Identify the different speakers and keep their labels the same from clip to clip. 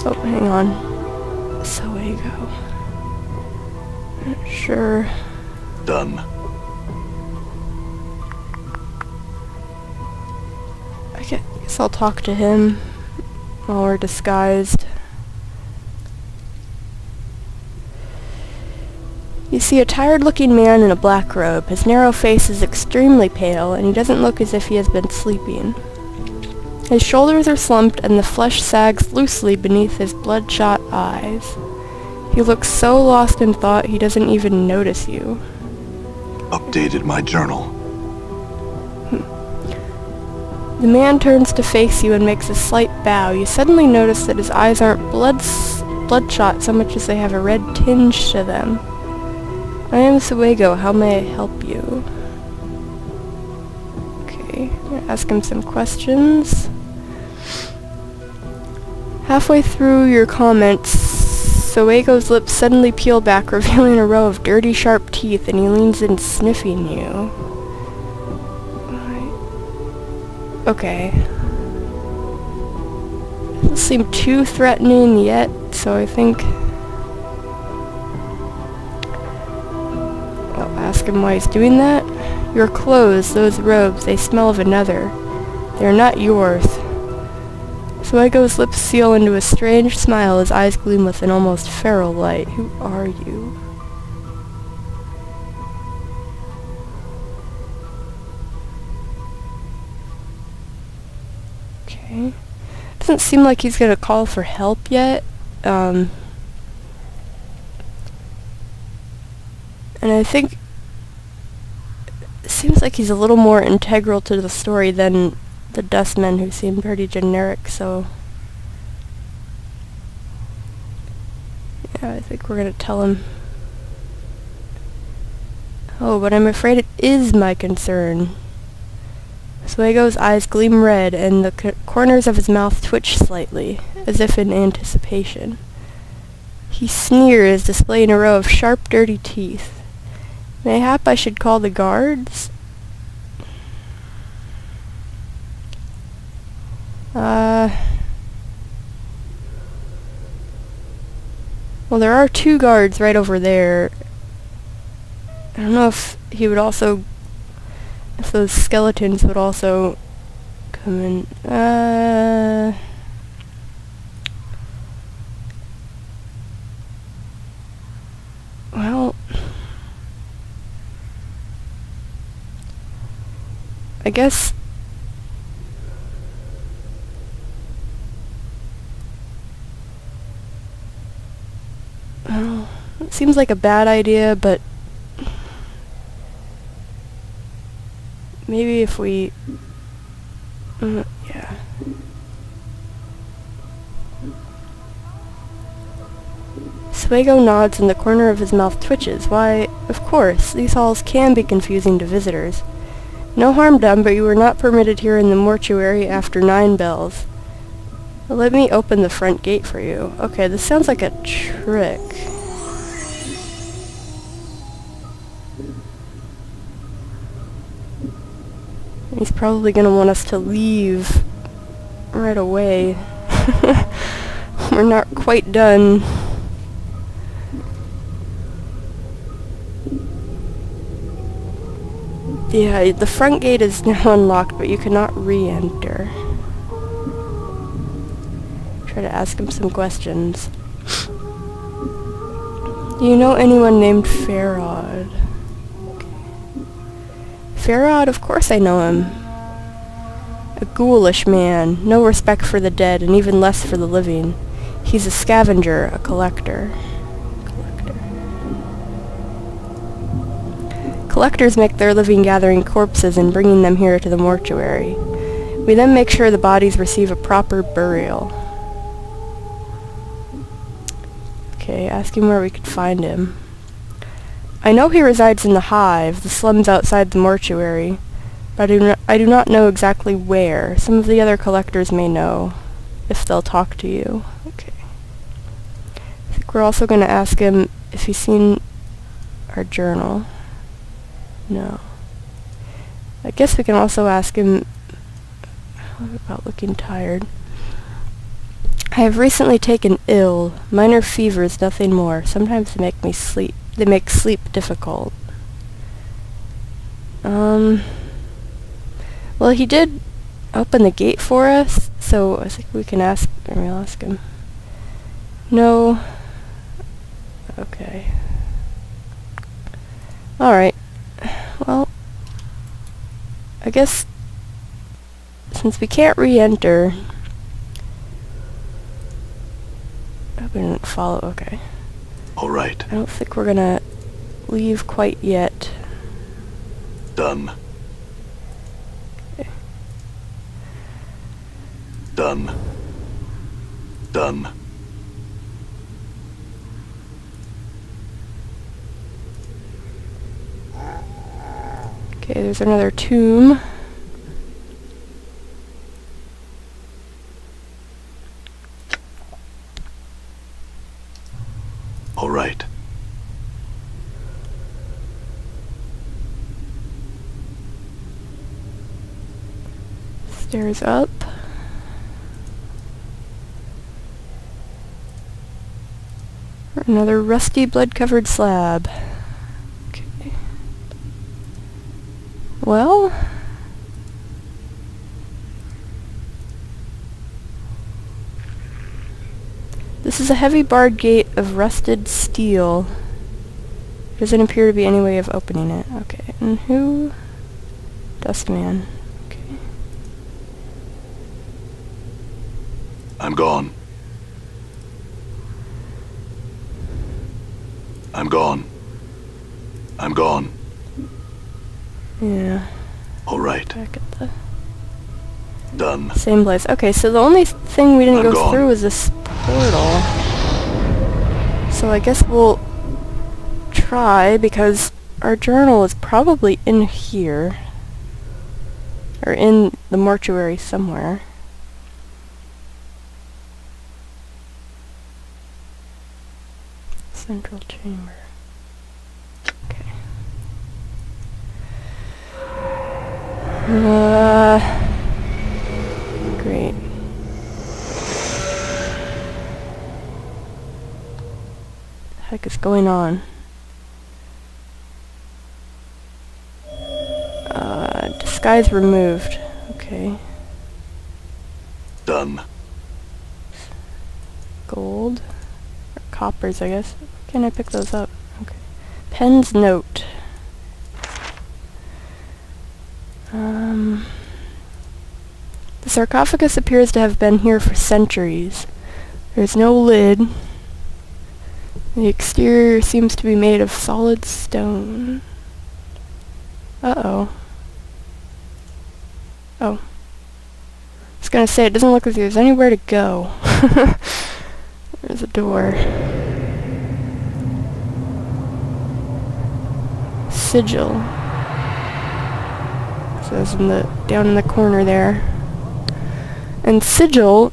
Speaker 1: Oh, hang on. Soego. Sure.
Speaker 2: Done.
Speaker 1: I guess I'll talk to him while we're disguised. You see a tired-looking man in a black robe. His narrow face is extremely pale, and he doesn't look as if he has been sleeping. His shoulders are slumped, and the flesh sags loosely beneath his bloodshot eyes. He looks so lost in thought he doesn't even notice you.
Speaker 2: Updated my journal.
Speaker 1: The man turns to face you and makes a slight bow. You suddenly notice that his eyes aren't bloodshot so much as they have a red tinge to them. I am Soego. How may I help you? Okay, I'm gonna ask him some questions. Halfway through your comments, Soego's lips suddenly peel back, revealing a row of dirty, sharp teeth, and he leans in, sniffing you. Okay. Doesn't seem too threatening yet, so I think I'll ask him why he's doing that. Your clothes, those robes, they smell of another. They are not yours. Soego's lips seal into a strange smile, his eyes gleam with an almost feral light. Who are you? Okay. Doesn't seem like he's gonna call for help yet. And I think it seems like he's a little more integral to the story than the dustmen, who seem pretty generic, so yeah, I think we're gonna tell him. Oh, but I'm afraid it is my concern. Soego's eyes gleam red, and the corners of his mouth twitch slightly, as if in anticipation. He sneers, displaying a row of sharp, dirty teeth. Mayhap I should call the guards? Well, there are 2 guards right over there. I don't know if he would also... if those skeletons would also come in. Well... I guess... well, it seems like a bad idea, but... maybe if we... yeah. Soego nods and the corner of his mouth twitches. Why, of course, these halls can be confusing to visitors. No harm done, but you were not permitted here in the mortuary after 9 bells. Let me open the front gate for you. Okay, this sounds like a trick. He's probably going to want us to leave right away. We're not quite done. Yeah, the front gate is now unlocked, but you cannot re-enter. Try to ask him some questions. Do you know anyone named Farod? Farod, of course I know him. A ghoulish man, no respect for the dead, and even less for the living. He's a scavenger, a collector. Collectors make their living gathering corpses and bringing them here to the mortuary. We then make sure the bodies receive a proper burial. Okay, ask him where we could find him. I know he resides in the Hive, the slums outside the mortuary, but I do not know exactly where. Some of the other collectors may know, if they'll talk to you. Okay. I think we're also going to ask him if he's seen our journal. No. I guess we can also ask him about looking tired. I have recently taken ill. Minor fevers, nothing more. Sometimes they make me sleep. They make sleep difficult. Well, he did open the gate for us, so I think we can ask, or we'll ask him. No. Okay. Alright. Well, I guess since we can't re-enter... I hope we didn't follow, okay.
Speaker 2: Alright.
Speaker 1: I don't think we're gonna leave quite yet.
Speaker 2: Done.
Speaker 1: Okay.
Speaker 2: Done. Done.
Speaker 1: Okay, there's another tomb.
Speaker 2: All right.
Speaker 1: Stairs up. Another rusty, blood-covered slab. Okay. Well... This is a heavy barred gate of rusted steel. Doesn't appear to be any way of opening it. Okay, and who? Dustman. Okay.
Speaker 2: I'm gone. I'm gone. I'm gone.
Speaker 1: Yeah.
Speaker 2: All right.
Speaker 1: Back at the
Speaker 2: Done.
Speaker 1: same place. Okay, so the only thing we didn't
Speaker 2: I'm
Speaker 1: go
Speaker 2: gone.
Speaker 1: through was this portal. So I guess we'll try, because our journal is probably in here. Or in the mortuary somewhere. Central chamber. Okay. Great. What the heck is going on? Disguise removed. Okay.
Speaker 2: Done.
Speaker 1: Gold. Or coppers, I guess. Can I pick those up? Okay. Pen's note. The sarcophagus appears to have been here for centuries. There's no lid. The exterior seems to be made of solid stone. Uh-oh. Oh. I was gonna say, it doesn't look like there's anywhere to go. There's a door. Sigil. Says down in the corner there. And Sigil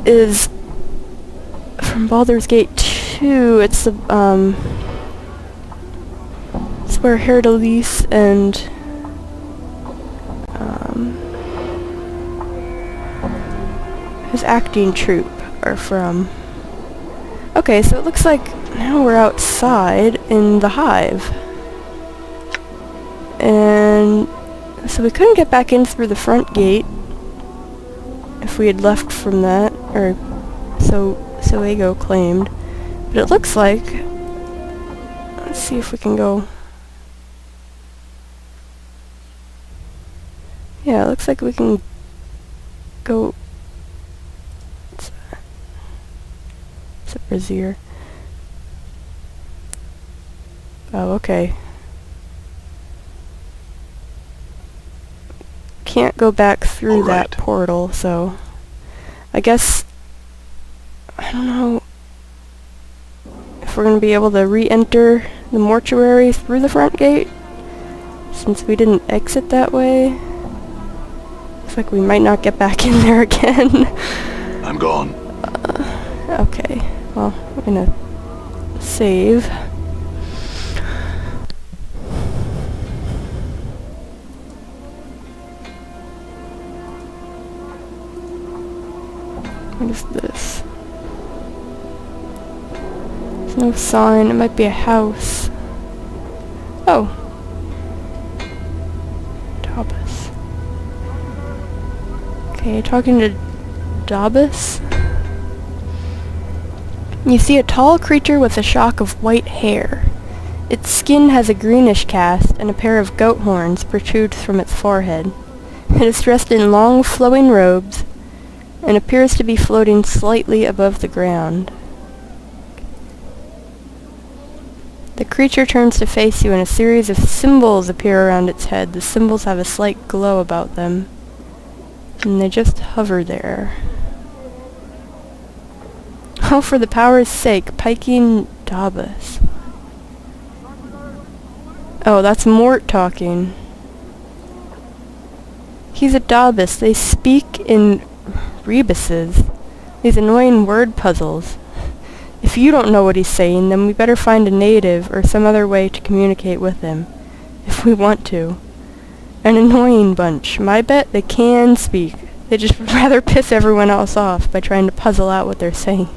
Speaker 1: is from Baldur's Gate 2. It's the it's where Herdelise and his acting troupe are from. Okay, so it looks like now we're outside in the Hive. And so we couldn't get back in through the front gate if we had left from that, or so Ego claimed. But it looks like, let's see if we can go. Yeah, it looks like we can go. What's that? It's a brazier. Oh, okay. Can't go back through that portal, so I guess I don't know if we're going to be able to re-enter the mortuary through the front gate, since we didn't exit that way. Looks like we might not get back in there again.
Speaker 2: I'm gone.
Speaker 1: Okay, well, I'm going to save. What is this? There's no sign. It might be a house. Oh. Dabus. Okay, talking to Dabus. You see a tall creature with a shock of white hair. Its skin has a greenish cast, and a pair of goat horns protrudes from its forehead. It is dressed in long, flowing robes, and appears to be floating slightly above the ground. The creature turns to face you, and a series of symbols appear around its head. The symbols have a slight glow about them, and they just hover there. Oh, for the power's sake, piking Dabus. Oh, that's Mort talking. He's a Dabus. They speak in rebuses. These annoying word puzzles. If you don't know what he's saying, then we better find a native or some other way to communicate with him. If we want to. An annoying bunch. My bet they can speak. They just would rather piss everyone else off by trying to puzzle out what they're saying.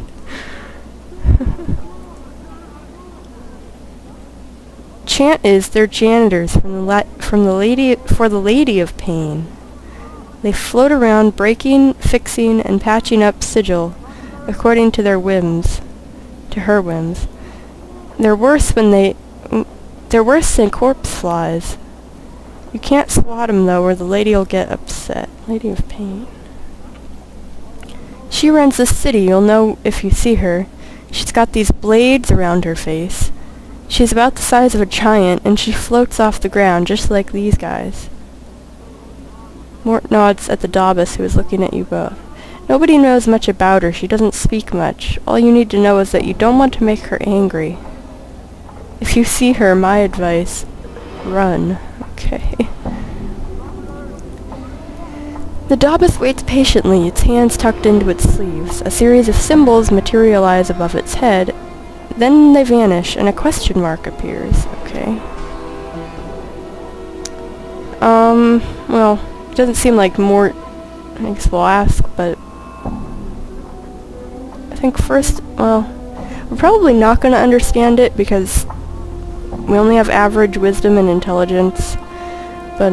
Speaker 1: Chant is they're janitors for the Lady of Pain. They float around breaking, fixing, and patching up sigil according to their whims. To her whims. They're worse than corpse flies. You can't swat 'em though, or the lady'll get upset. Lady of Pain. She runs the city, you'll know if you see her. She's got these blades around her face. She's about the size of a giant, and she floats off the ground, just like these guys. Mort nods at the Dabus, who is looking at you both. Nobody knows much about her. She doesn't speak much. All you need to know is that you don't want to make her angry. If you see her, my advice, run. Okay. The Dabus waits patiently, its hands tucked into its sleeves. A series of symbols materialize above its head. Then they vanish, and a question mark appears. Okay. Well, it doesn't seem like Mort, I guess we'll ask, but I think first, well, we're probably not going to understand it because we only have average wisdom and intelligence, but,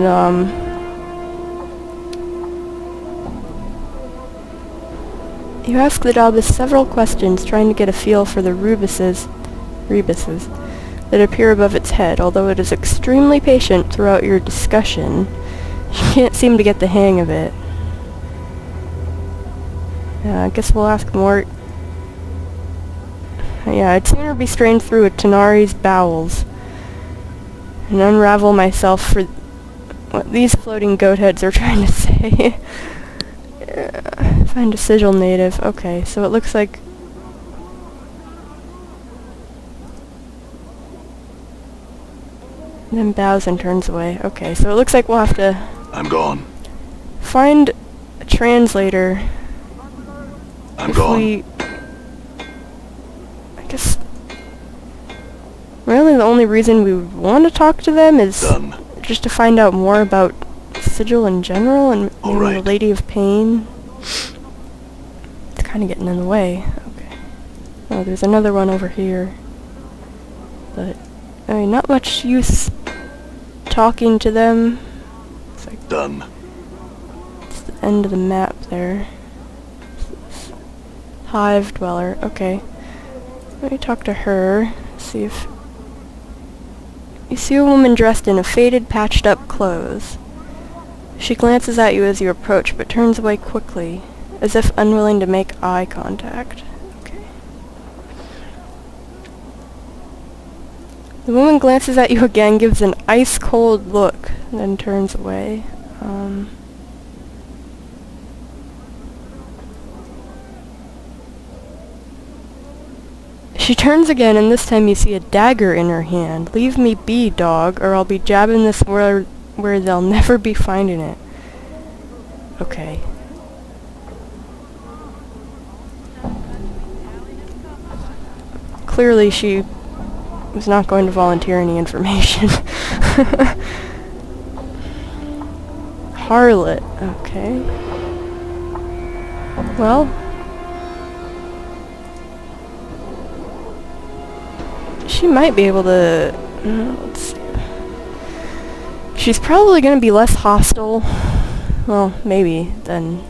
Speaker 1: you ask the Dabus several questions, trying to get a feel for the rebuses that appear above its head. Although it is extremely patient throughout your discussion, she can't seem to get the hang of it. I guess we'll ask Mort. Yeah, I'd sooner be strained through a Tanari's bowels and unravel myself for what these floating goat heads are trying to say. Find a sigil native. Okay, so it looks like... Then bows and turns away. Okay, so it looks like we'll have to...
Speaker 2: I'm gone.
Speaker 1: Find a translator.
Speaker 2: I'm gone.
Speaker 1: I guess... Really the only reason we would want to talk to them is...
Speaker 2: Done.
Speaker 1: Just to find out more about sigil in general and maybe
Speaker 2: right.
Speaker 1: the Lady of Pain. It's kind of getting in the way. Okay. Oh, there's another one over here. But, I mean, not much use talking to them. It's like
Speaker 2: Done.
Speaker 1: It's the end of the map there. Hive dweller. Okay. Let me talk to her. See if... You see a woman dressed in a faded, patched-up clothes. She glances at you as you approach, but turns away quickly, as if unwilling to make eye contact. Okay. The woman glances at you again, gives an ice-cold look, then turns away. She turns again, and this time you see a dagger in her hand. Leave me be, dog, or I'll be jabbing this where they'll never be finding it. Okay. Clearly she was not going to volunteer any information. Harlot. Okay. Well, She might be able to... let's see. She's probably going to be less hostile, well, maybe, than